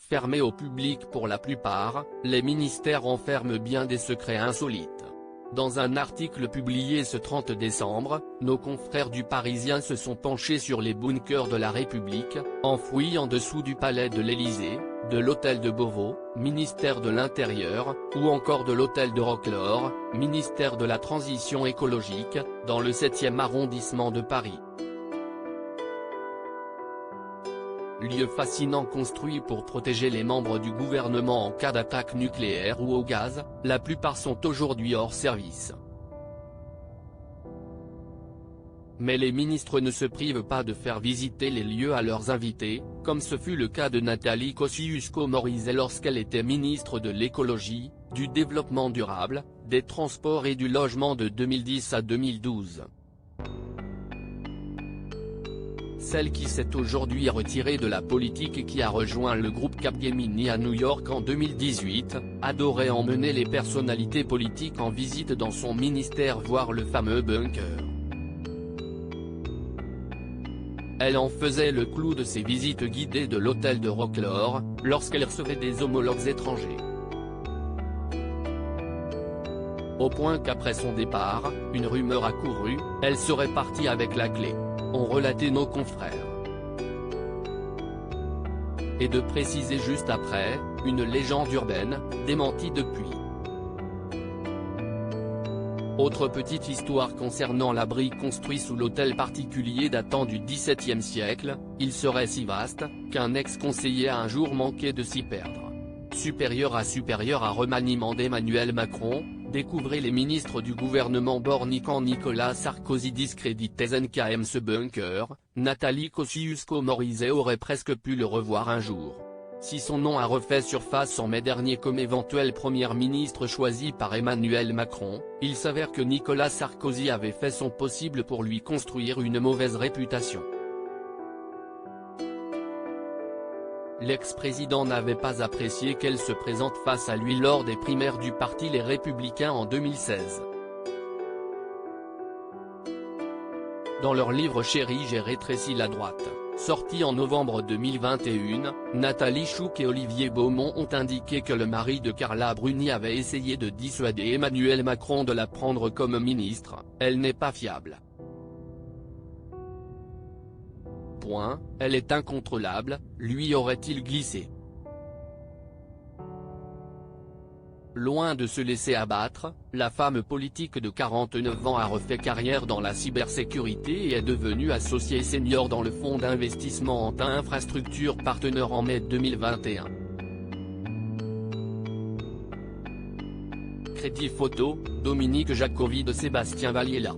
Fermés au public pour la plupart, les ministères renferment bien des secrets insolites. Dans un article publié ce 30 décembre, nos confrères du Parisien se sont penchés sur les bunkers de la République, enfouis en dessous du palais de l'Élysée, de l'hôtel de Beauvau, ministère de l'Intérieur, ou encore de l'hôtel de Roquelaure, ministère de la Transition écologique, dans le 7e arrondissement de Paris. Lieu fascinant construit pour protéger les membres du gouvernement en cas d'attaque nucléaire ou au gaz, la plupart sont aujourd'hui hors service. Mais les ministres ne se privent pas de faire visiter les lieux à leurs invités, comme ce fut le cas de Nathalie Kosciusko-Morizet lorsqu'elle était ministre de l'écologie, du développement durable, des transports et du logement de 2010 à 2012. Celle qui s'est aujourd'hui retirée de la politique et qui a rejoint le groupe Capgemini à New York en 2018, adorait emmener les personnalités politiques en visite dans son ministère voir le fameux bunker. Elle en faisait le clou de ses visites guidées de l'hôtel de Roquelaure, lorsqu'elle recevait des homologues étrangers. Au point qu'après son départ, une rumeur a couru, elle serait partie avec la clé. Ont relaté nos confrères. Et de préciser juste après, une légende urbaine, démentie depuis. Autre petite histoire concernant l'abri construit sous l'hôtel particulier datant du XVIIe siècle, il serait si vaste, qu'un ex-conseiller a un jour manqué de s'y perdre. Supérieur à remaniement d'Emmanuel Macron, découvrez les ministres du gouvernement borni quand Nicolas Sarkozy discréditait NKM ce bunker, Nathalie Kosciusko-Morizet aurait presque pu le revoir un jour. Si son nom a refait surface en mai dernier comme éventuel Premier ministre choisi par Emmanuel Macron, il s'avère que Nicolas Sarkozy avait fait son possible pour lui construire une mauvaise réputation. L'ex-président n'avait pas apprécié qu'elle se présente face à lui lors des primaires du parti Les Républicains en 2016. Dans leur livre Chérie j'ai rétréci la droite, sorti en novembre 2021, Nathalie Chouk et Olivier Beaumont ont indiqué que le mari de Carla Bruni avait essayé de dissuader Emmanuel Macron de la prendre comme ministre, elle n'est pas fiable. Elle est incontrôlable, lui aurait-il glissé. Loin de se laisser abattre, la femme politique de 49 ans a refait carrière dans la cybersécurité et est devenue associée senior dans le fonds d'investissement Anta Infrastructure Partner en mai 2021. Crédit photo, Dominique Jacovi de Sébastien Valliella.